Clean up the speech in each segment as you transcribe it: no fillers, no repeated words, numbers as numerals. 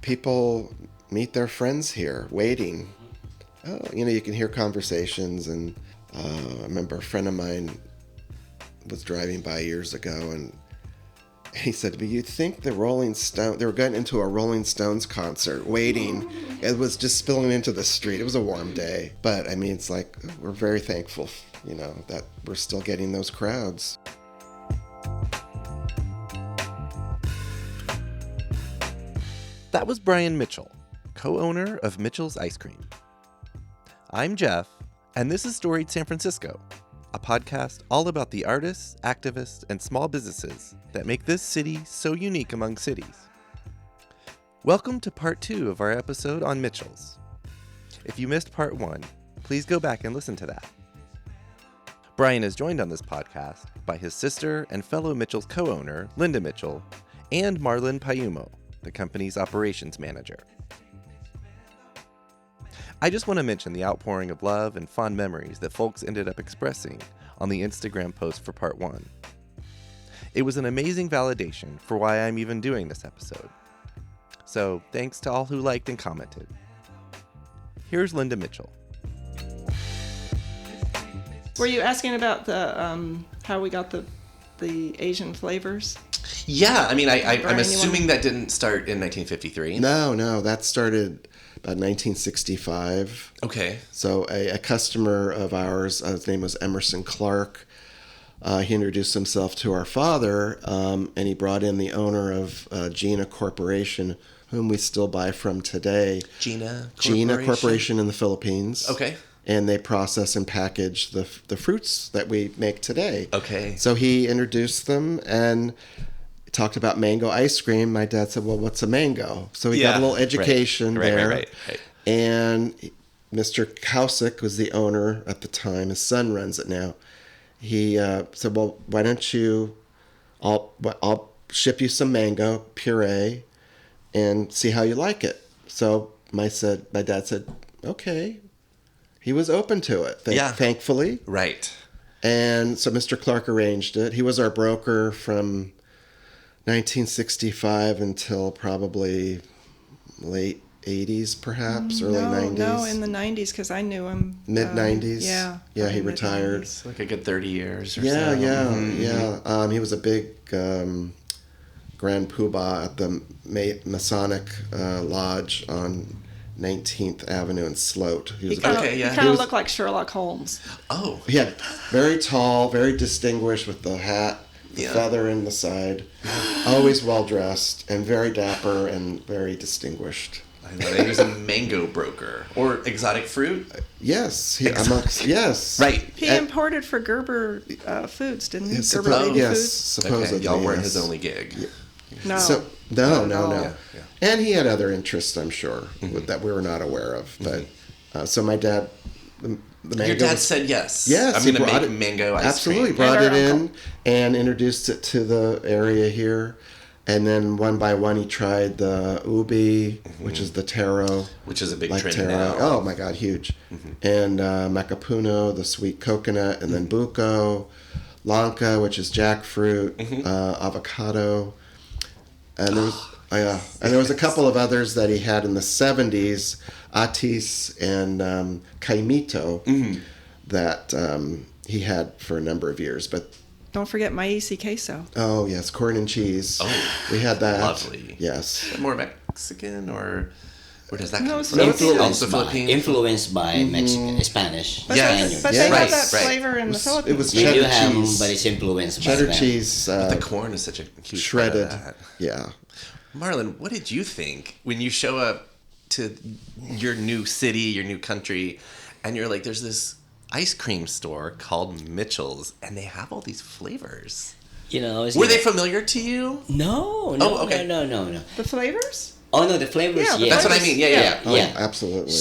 people meet their friends here, waiting. Oh, you can hear conversations, and I remember a friend of mine was driving by years ago, and he said to me, "You'd think they were getting into a Rolling Stones concert, waiting." It was just spilling into the street. It was a warm day. But, it's like, we're very thankful, that we're still getting those crowds. That was Brian Mitchell, co-owner of Mitchell's Ice Cream. I'm Jeff, and this is Storied San Francisco, a podcast all about the artists, activists, and small businesses that make this city so unique among cities. Welcome to part 2 of our episode on Mitchell's. If you missed part 1, please go back and listen to that. Brian is joined on this podcast by his sister and fellow Mitchell's co-owner, Linda Mitchell, and Marlon Payumo, the company's operations manager. I just want to mention the outpouring of love and fond memories that folks ended up expressing on the Instagram post for part 1. It was an amazing validation for why I'm even doing this episode. So thanks to all who liked and commented. Here's Linda Mitchell. Were you asking about the how we got the Asian flavors? Yeah, I'm assuming that didn't start in 1953. No, that started about 1965. Okay. So a customer of ours, his name was Emerson Clark, he introduced himself to our father, and he brought in the owner of Gina Corporation, whom we still buy from today. Gina Corporation in the Philippines. Okay. And they process and package the fruits that we make today. Okay. So he introduced them and talked about mango ice cream. My dad said, "Well, what's a mango?" So he got a little education there. Right. And Mr. Kausick was the owner at the time. His son runs it now. He said, "Well, why don't you? I'll ship you some mango puree, and see how you like it." So my dad said, "Okay." He was open to it, thankfully. Right. And so Mr. Clark arranged it. He was our broker from 1965 until probably late 80s, perhaps, early 90s. No, in the 90s, because I knew him. Mid-90s? Yeah, he retired. Like a good 30 years or so. Mm-hmm. Yeah. He was a big grand poobah at the Masonic Lodge on 19th Avenue and Sloat. He kind of looked like Sherlock Holmes. Oh. Yeah, very tall, very distinguished with the hat, the feather in the side. Always well-dressed and very dapper and very distinguished. I know. He was a mango broker. Or exotic fruit? Yes. Yes. Right. He imported for Gerber Foods, didn't he? Gerber Baby yes, Foods? supposedly. Okay. Y'all weren't his only gig. Yeah. No. No. Yeah. And he had other interests, I'm sure, that we were not aware of. But so my dad, the mango. Your dad said yes. Yes, I'm going to make mango ice absolutely cream. Absolutely, brought it in and introduced it to the area here. And then one by one, he tried the ubi, which is the taro. Which is a big trend taro. now. Oh, my God, huge. And macapuno, the sweet coconut, and then buko, langko, which is jackfruit, avocado. And there was a couple of others that he had in the 70s, atis and caimito, that he had for a number of years. But don't forget mais y queso. Oh, yes, corn and cheese. Oh, we had that. Lovely. Yes. More Mexican or where does that come from? Influenced by Mexican, Spanish. But they have that flavor in the Philippines. It was cheddar cheese. But it's influenced by cheddar cheese. But the corn is such a huge shredded. Part of that. Yeah. Marlon, what did you think when you show up to your new city, your new country, and you're like, there's this ice cream store called Mitchell's, and they have all these flavors? Were they familiar to you? No. Oh, okay. No. The flavors? Oh no, the flavors. Yeah, that's what I mean. Yeah. Oh, absolutely.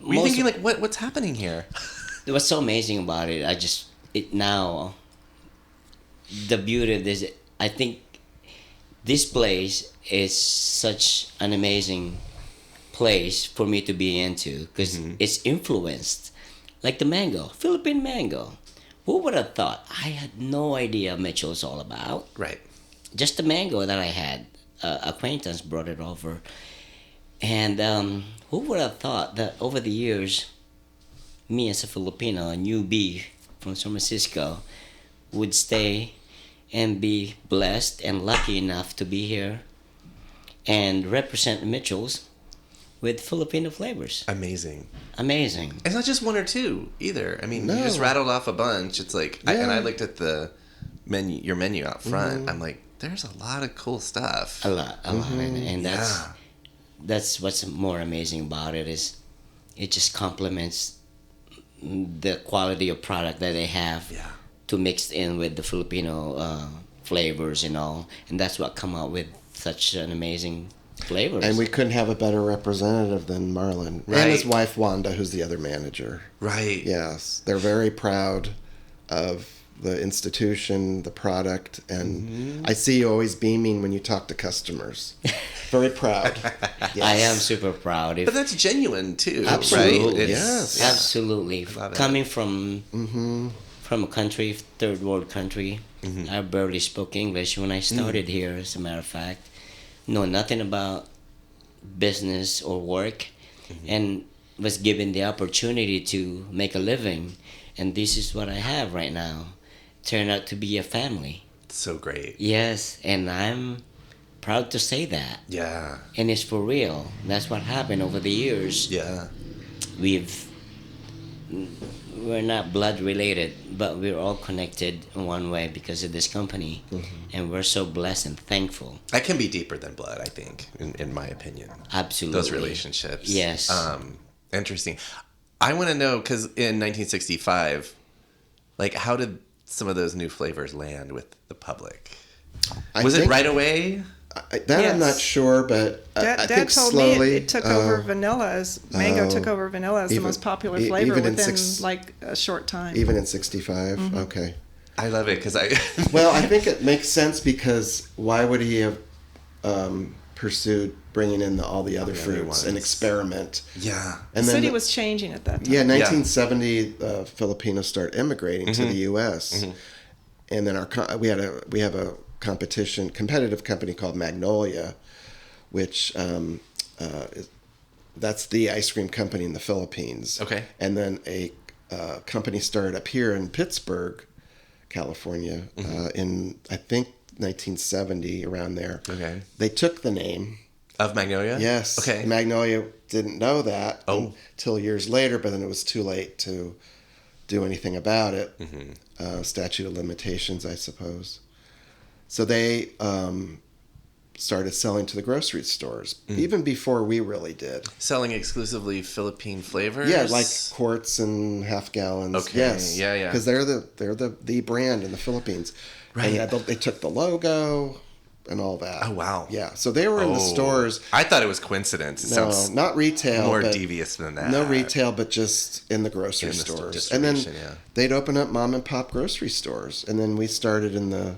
Were you thinking like, what's happening here? What's so amazing about it? Now, the beauty of this. I think this place is such an amazing place for me to be into because it's influenced, like the mango, Philippine mango. Who would have thought? I had no idea Mitchell's all about. Right. Just the mango that I had. Acquaintance brought it over, And who would have thought that over the years, me as a Filipino, a newbie from San Francisco, would stay and be blessed and lucky enough to be here and represent Mitchell's with Filipino flavors. Amazing. Amazing. It's not just one or two either. I mean, you No. just rattled off a bunch. It's like, and I looked at the menu, your menu out front. I'm like, there's a lot of cool stuff. A lot. And that's what's more amazing about it is it just complements the quality of product that they have to mix in with the Filipino flavors and all. And that's what come out with such an amazing flavors. And we couldn't have a better representative than Marlon. Right. And his wife, Wanda, who's the other manager. Right. Yes. They're very proud of the institution, the product, and I see you always beaming when you talk to customers. Very proud. Yes. I am super proud. But that's genuine too. Absolutely. Right? Yes. Absolutely. Love it. Coming from a country, third world country, I barely spoke English when I started here, as a matter of fact. Know nothing about business or work, and was given the opportunity to make a living. And this is what I have right now. Turned out to be a family. So great. Yes, and I'm proud to say that. Yeah. And it's for real. That's what happened over the years. Yeah. We're not blood related, but we're all connected in one way because of this company, and we're so blessed and thankful. That can be deeper than blood, I think, in my opinion. Absolutely. Those relationships. Yes. Interesting. I want to know, because in 1965, like, how did some of those new flavors land with the public? Was it right away? I'm not sure, but I Dad think told slowly me it took over vanilla as mango took over vanilla as the most popular flavor even in within like a short time. Even in 65? Okay. I love it because I... Well, I think it makes sense because why would he have pursued bringing in all the other fruits and experiment? Yeah. And the then city was changing at that time. Yeah, 1970, Filipinos start immigrating to the U.S. And then we have a competitive company called Magnolia, which that's the ice cream company in the Philippines. Okay. And then a company started up here in Pittsburgh, California, in I think 1970, around there. Okay. They took the name. Of Magnolia? Yes. Okay. Magnolia didn't know that until years later, but then it was too late to do anything about it. Statute of limitations, I suppose. So they started selling to the grocery stores, even before we really did. Selling exclusively Philippine flavors? Yeah, like quarts and half gallons. Okay. Yes. Yeah. Because they're the brand in the Philippines. Right. And they took the logo and all that. Oh, wow. Yeah. So they were in the stores. I thought it was coincidence. It No, sounds not retail. more but devious than that. No retail, but just in the grocery In the stores. And then they'd open up mom and pop grocery stores. And then we started in the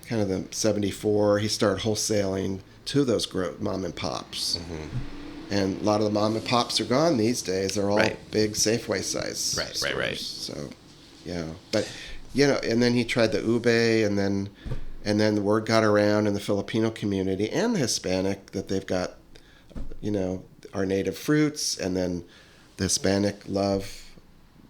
kind of the 74. He started wholesaling to those mom and pops. And a lot of the mom and pops are gone these days. They're all big Safeway size stores. Right. So, yeah. But, and then he tried the ube, and then the word got around in the Filipino community and the Hispanic that they've got, our native fruits, and then the Hispanic love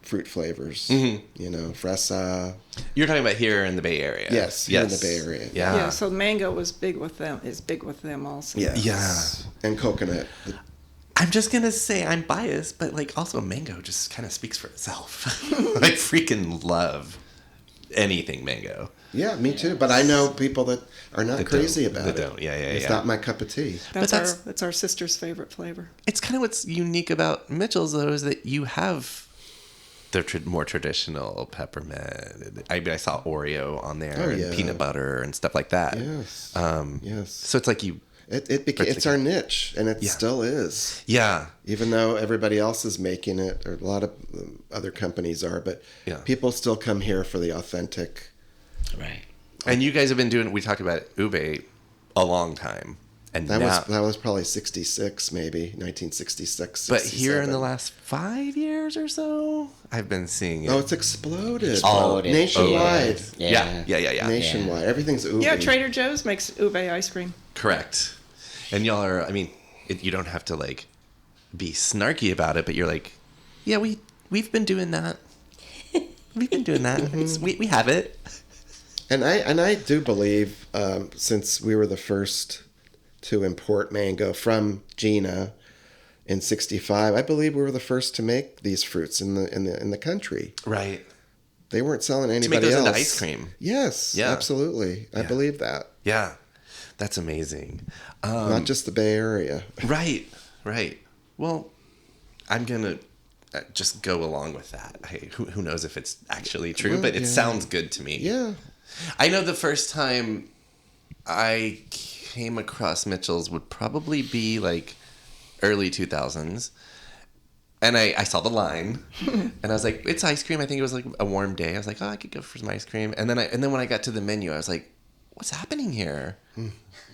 fruit flavors. Fresa. You're talking about here in the Bay Area. Yes, here in the Bay Area. Yeah. Yeah, so mango was big with them. Is big with them also. Yes. Yeah. And coconut. I'm just going to say I'm biased, but like also mango just kind of speaks for itself. I freaking love anything mango. Yeah, me too. But I know people that are not crazy about it. That don't. Yeah. It's not my cup of tea. That's our sister's favorite flavor. It's kind of what's unique about Mitchell's, though, is that you have the more traditional peppermint. I saw Oreo on there and peanut butter and stuff like that. Yes. Yes. So it's like it's our niche, and it still is. Yeah. Even though everybody else is making it, or a lot of other companies are, but people still come here for the authentic. Right. And you guys have been doing, we talked about ube a long time. And that was probably 66, maybe 1966. But here in the last 5 years or so, I've been seeing it. Oh, it's exploded. Nationwide. Yeah. Nationwide. Everything's ube. Yeah, Trader Joe's makes ube ice cream. Correct. And y'all are, you don't have to like be snarky about it, but you're like, yeah, we've been doing that. We've been doing that. We have it. And I do believe, since we were the first to import mango from Gina in '65, I believe we were the first to make these fruits in the country. Right. They weren't selling To anybody make those else. into ice cream. Yes, Yeah. absolutely. I believe that. Yeah. That's amazing. Not just the Bay Area. Right. Well, I'm going to just go along with that. Who knows if it's actually true, Well, but it yeah. sounds good to me. Yeah. I know the first time I came across Mitchell's would probably be like early 2000s. And I saw the line, and I was like, "It's ice cream." I think it was like a warm day. I was like, "Oh, I could go for some ice cream." And then when I got to the menu, I was like, "What's happening here?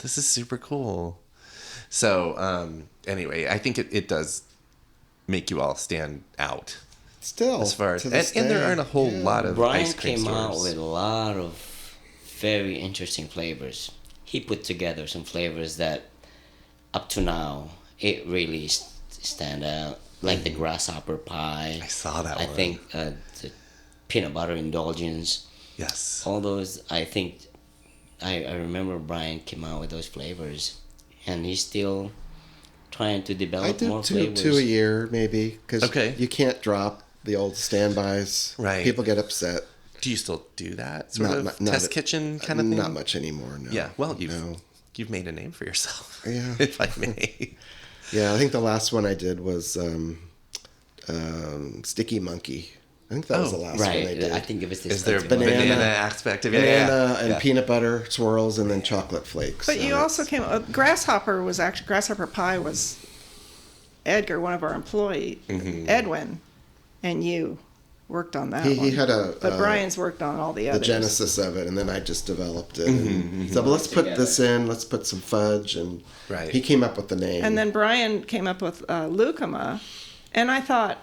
This is super cool." So anyway, I think it does make you all stand out Still. as far as to this and there day. aren't a whole lot of Brian ice cream came stores. out with a lot of very interesting flavors. He put together some flavors that, up to now, it really stand out. Like the grasshopper pie. I saw that I one. think the peanut butter indulgence. Yes. All those, I think, I remember Brian came out with those flavors. And he's still trying to I develop do more two flavors. a year, maybe. Because Okay. you can't drop the old standbys. Right. People get upset. Do you still do that sort of Not- test kitchen kind of thing? Not much anymore, no. Yeah. Well, No. you've made a name for yourself. Yeah. If I may. Yeah, I think the last one I did was Sticky Monkey. I think that was Oh, the last one I Right. did. I think it was this. Is there Banana. banana aspect of it? Banana and Yeah. peanut butter swirls and then chocolate flakes. But So you it's- also came. Grasshopper pie was Edgar, one of our employees, Edwin, and you worked on that one. He had a But Brian's worked on all the the others. genesis of it, and then I just developed it. And so, but let's put this in. Let's put some fudge, and Right. he came up with the name. And then Brian came up with Lucuma, and I thought,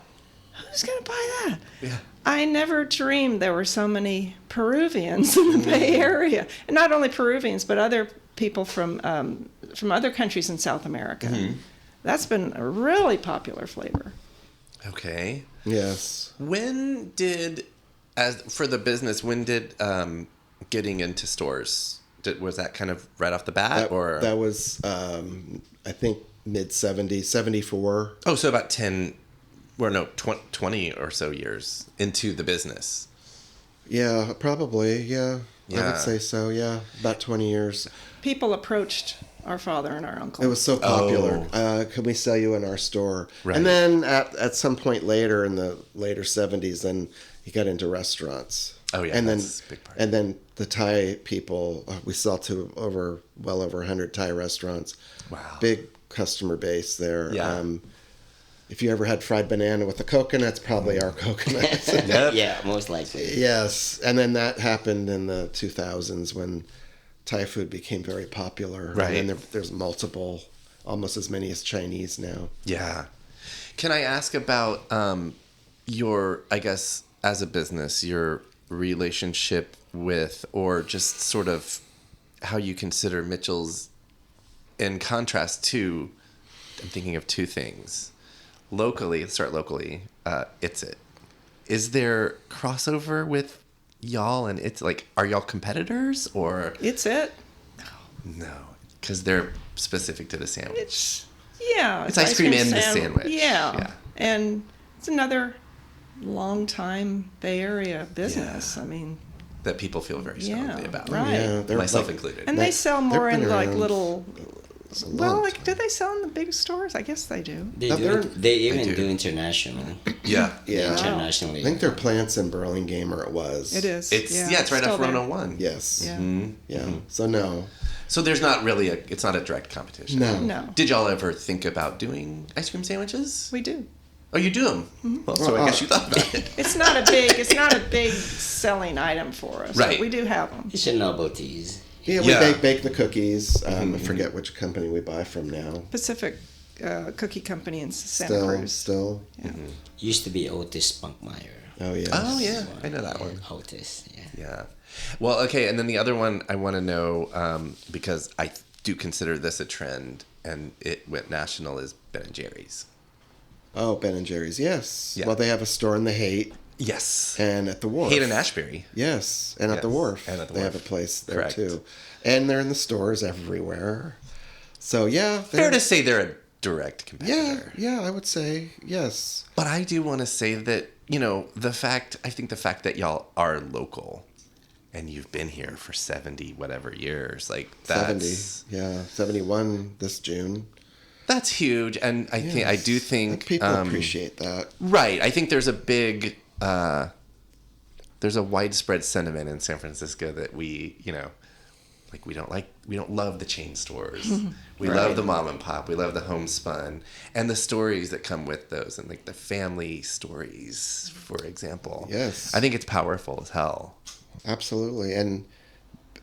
who's going to buy that? Yeah. I never dreamed there were so many Peruvians in the Bay Area, and not only Peruvians, but other people from other countries in South America. That's been a really popular flavor. Okay. yes, When did, as for the business, getting into stores, was that kind of right off the bat, or? that was I think mid-70s, 74. Oh, so about 10, or no, 20 or so years into the business. Yeah, probably. Yeah, I Yeah. would say so. Yeah, about 20 years. People approached our father and our uncle. It was so popular. Can we sell you in our store? Right. And then at some point later in the later 70s, then he got into restaurants. Oh, yeah, and that's a big part. And then the Thai people, we sell to well over 100 Thai restaurants. Wow. Big customer base there. Yeah. If you ever had fried banana with the coconut, it's probably our coconut. Yep. Yeah, most likely. Yes. And then that happened in the 2000s when Thai food became very popular. Right. And then there's multiple, almost as many as Chinese now. Yeah. Can I ask about your, I guess, as a business, your relationship with, or just sort of how you consider Mitchell's in contrast to, I'm thinking of two things. Locally, let's start locally, It's It. Is there crossover with y'all and It's like, are y'all competitors or? It's it. No, because they're specific to the sandwich. It's ice cream in the sandwich. Yeah. Yeah. And it's another long time Bay Area business. Yeah. I mean, That people feel very strongly Yeah, about. right. Yeah, they're Myself like- included. and they sell they've more been in like around little. a Well, long like, do they sell in the big stores? I guess they do. They Now, do. they're- They even do. do international. Yeah. Yeah. Internationally. I think their plant's in Burlingame, or it was. It is. It's it's right still off there. 101. Yes. Yeah. Yeah. So no. So there's not really it's not a direct competition. No. No, Did y'all ever think about doing ice cream sandwiches? we do. Oh, you do them? Well, so I guess you thought about it. It's not a big selling item for us. Right. But we do have them. It's a novelties. Yeah, we Yeah. bake the cookies. I forget which company we buy from now. Pacific Cookie Company in Santa Cruz. Still. Yeah. Used to be Otis Spunkmeyer. Oh, yes. Oh yeah, I know that one. Otis, yeah. Yeah. Well, okay, and then the other one I want to know because I do consider this a trend, and it went national as Ben and Jerry's. Oh, Ben and Jerry's, yes. Yeah. Well, they have a store in the Haight Yes. and at the Wharf. Haight and Ashbury. Yes, and at the Yes, Wharf. and at the they Wharf. have a place there Correct. too. And they're in the stores everywhere. So, yeah. Fair to say they're a direct Yeah, competitor. yeah, I would say, yes. But I do want to say that, the fact that y'all are local and you've been here for 70 whatever years, like that's 70, yeah, 71 this June. that's huge. And I do think people appreciate that. right. I think there's a big there's a widespread sentiment in San Francisco that we don't love the chain stores. We Right. love the mom and pop. We love the homespun and the stories that come with those, and like the family stories, for example. Yes. I think it's powerful as hell. Absolutely. And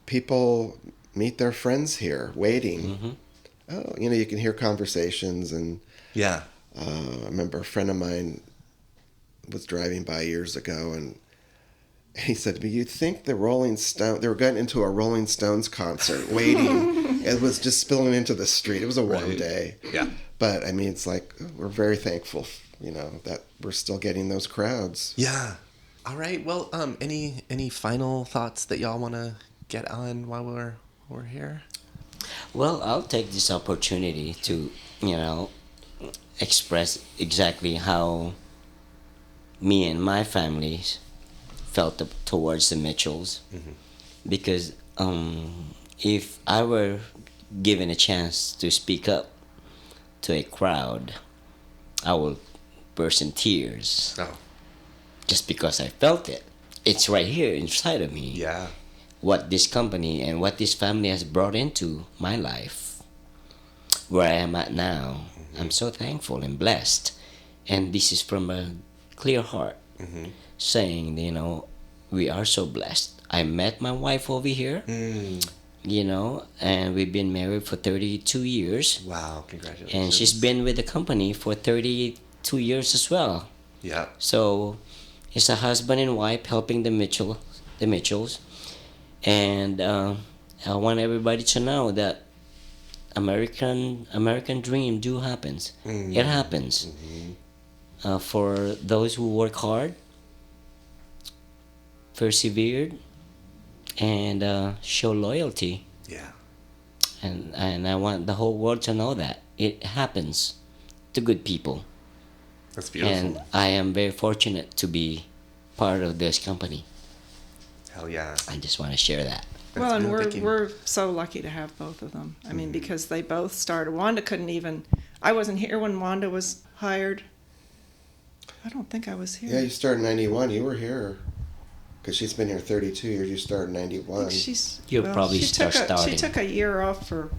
people meet their friends here waiting. Mm-hmm. Oh, you can hear conversations. And Yeah. I remember a friend of mine was driving by years ago, and he said to me, "You'd think they were getting into a Rolling Stones concert waiting." It was just spilling into the street. It was a warm Right. day. Yeah. But, it's like, we're very thankful, that we're still getting those crowds. Yeah. All right. Well, any final thoughts that y'all want to get on while we're here? Well, I'll take this opportunity to, express exactly how me and my family felt towards the Mitchells. Mm-hmm. Because if I were given a chance to speak up to a crowd, I will burst in tears. Oh. Just because I felt it. It's right here inside of me. Yeah. What this company and what this family has brought into my life, where I am at now. I'm so thankful and blessed. And this is from a clear heart, saying, we are so blessed. I met my wife over here, and we've been married for 32 years. Wow. Congratulations. And she's been with the company for 32 years as well. Yeah. So it's a husband and wife helping the Mitchells. And I want everybody to know that American dream do happens. It happens. For those who work hard, persevered, and show loyalty. Yeah. And I want the whole world to know that it happens to good people. That's beautiful. And I am very fortunate to be part of this company. Hell yeah. I just want to share that. Well, That's and good thinking. we're so lucky to have both of them. I mean, because they both started. Wanda couldn't even. I wasn't here when Wanda was hired. I don't think I was here. Yeah, you started in 91. You were here. Because she's been here 32 years. You started in I 91. think You'll probably start She starting. took a year off for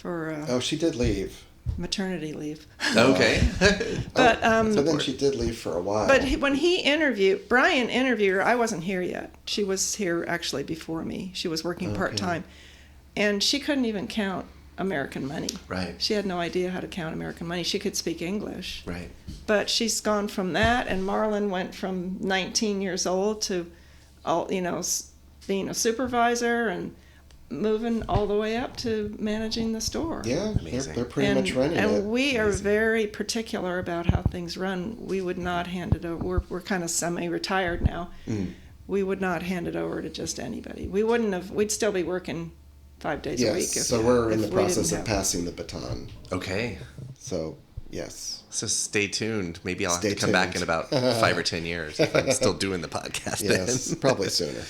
Oh, she did leave. maternity leave. Okay. But So then she did leave for a while. But when Brian interviewed her, I wasn't here yet. She was here actually before me. She was working part-time. And she couldn't even count American money. Right. She had no idea how to count American money. She could speak English. Right. But she's gone from that, and Marlon went from 19 years old to, being a supervisor and moving all the way up to managing the store. Yeah, Amazing. they're pretty much running it. And we are Amazing. very particular about how things run. We would not hand it over. We're kind of semi-retired now. We would not hand it over to just anybody. We wouldn't have. We'd still be working 5 days a week. Yes, so we're in the if we process didn't of have- passing the baton. Okay. So, yes. So stay tuned. Maybe I'll Stay have to come back tuned. in about 5 or 10 years if I'm still doing the podcast. Yes, then. probably sooner.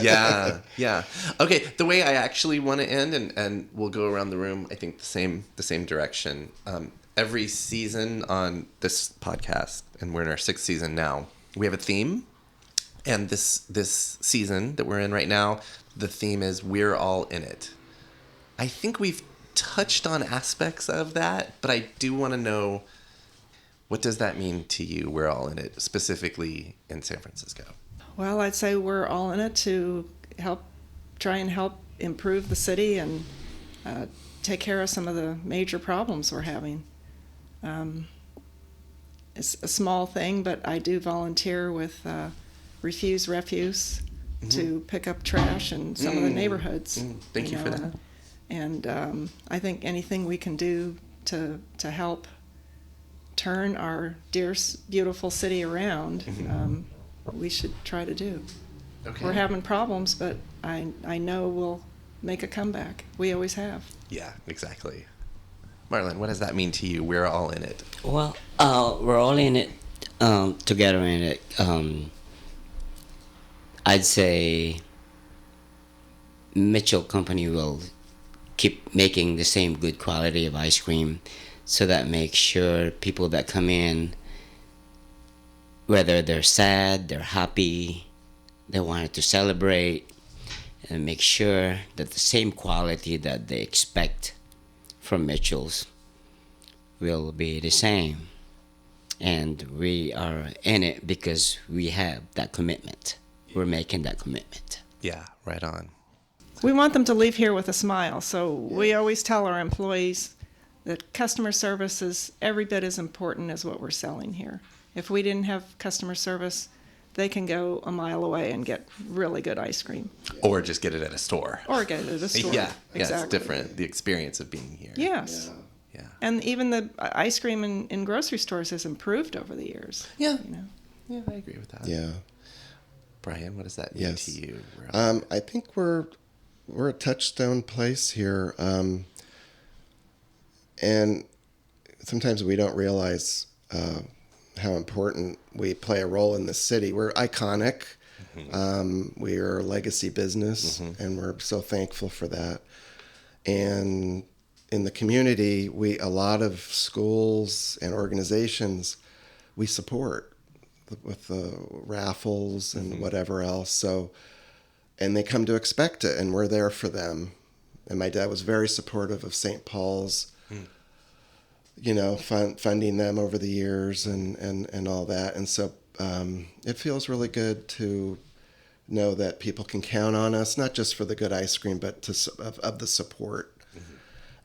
Yeah. Okay, the way I actually want to end, and we'll go around the room, I think the same direction. Every season on this podcast, and we're in our 6th season now, we have a theme. And this season that we're in right now, the theme is We're All In It. I think we've touched on aspects of that, but I do want to know, what does that mean to you? We're all in it, specifically in San Francisco. Well, I'd say we're all in it to try and help improve the city and take care of some of the major problems we're having. It's a small thing, but I do volunteer with Refuse to pick up trash in some of the neighborhoods. Thank you for that. And I think anything we can do to help turn our dear, beautiful city around, we should try to do. Okay. We're having problems, but I know we'll make a comeback. We always have. Yeah, exactly. Marlon, what does that mean to you? We're all in it. Well, we're all in it, together in it. I'd say Mitchell Company will keep making the same good quality of ice cream, so that makes sure people that come in, whether they're sad, they're happy, they wanted to celebrate, and make sure that the same quality that they expect from Mitchell's will be the same. And we are in it because we have that commitment. We're making that commitment. Yeah, right on. We want them to leave here with a smile, so we always tell our employees that customer service is every bit as important as what we're selling here. If we didn't have customer service, they can go a mile away and get really good ice cream. Or just get it at a store. Or get it at a store. Yeah, exactly. it's different. The experience of being here. Yes. Yeah. And even the ice cream in grocery stores has improved over the years. Yeah. You know? Yeah, I agree with that. Yeah. Brian, what does that mean Yes. to you? I think we're a touchstone place here, and sometimes we don't realize how important we play a role in the city. We're iconic. We are a legacy business, and we're so thankful for that. And in the community, a lot of schools and organizations we support with the raffles and whatever else. So, and they come to expect it, and we're there for them. And my dad was very supportive of St. Paul's, funding them over the years and all that. And so it feels really good to know that people can count on us, not just for the good ice cream, but of the support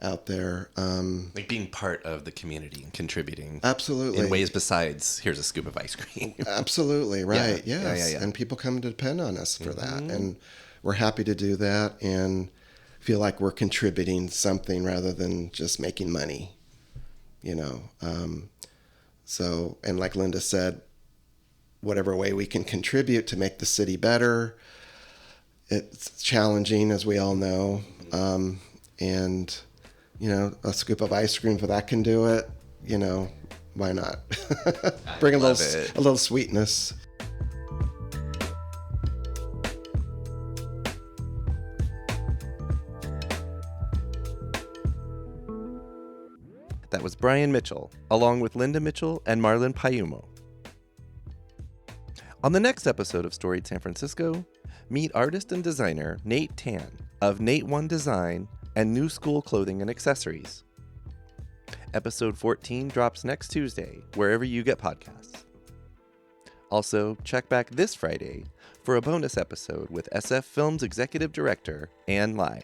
out there. Like being part of the community and contributing. Absolutely. In ways besides, here's a scoop of ice cream. Absolutely, right. Yeah. Yes. Yeah. And people come to depend on us for that. And we're happy to do that and feel like we're contributing something rather than just making money, So, and like Linda said, whatever way we can contribute to make the city better, it's challenging, as we all know. And, a scoop of ice cream, if that can do it, why not? Bring a little sweetness. That was Brian Mitchell, along with Linda Mitchell and Marlon Payumo. On the next episode of Storied San Francisco, meet artist and designer Nate Tan of Nate One Design and New School Clothing and Accessories. Episode 14 drops next Tuesday, wherever you get podcasts. Also, check back this Friday for a bonus episode with SF Films Executive Director Ann Lai.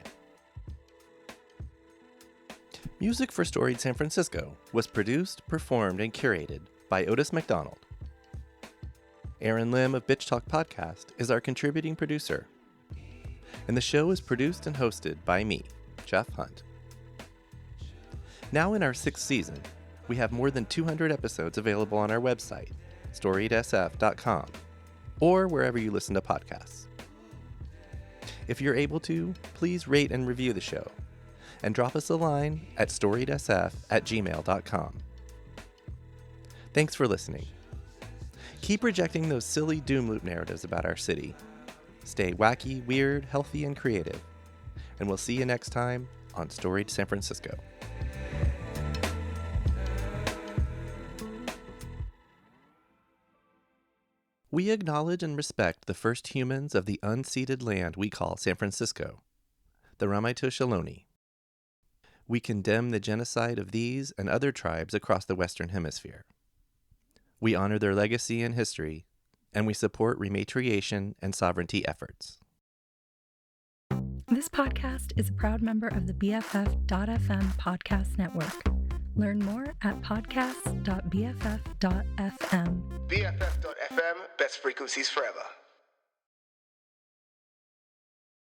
Music for Storied San Francisco was produced, performed, and curated by Otis McDonald. Aaron Lim of Bitch Talk Podcast is our contributing producer. And the show is produced and hosted by me, Jeff Hunt. Now in our 6th season, we have more than 200 episodes available on our website, storiedsf.com, or wherever you listen to podcasts. If you're able to, please rate and review the show, and drop us a line at storiedsf@gmail.com. Thanks for listening. Keep rejecting those silly doom loop narratives about our city. Stay wacky, weird, healthy, and creative. And we'll see you next time on Storied San Francisco. We acknowledge and respect the first humans of the unceded land we call San Francisco, the Ramaytush Ohlone. We condemn the genocide of these and other tribes across the Western Hemisphere. We honor their legacy and history, and we support rematriation and sovereignty efforts. This podcast is a proud member of the BFF.FM podcast network. Learn more at podcast.bff.fm. BFF.FM, best frequencies forever.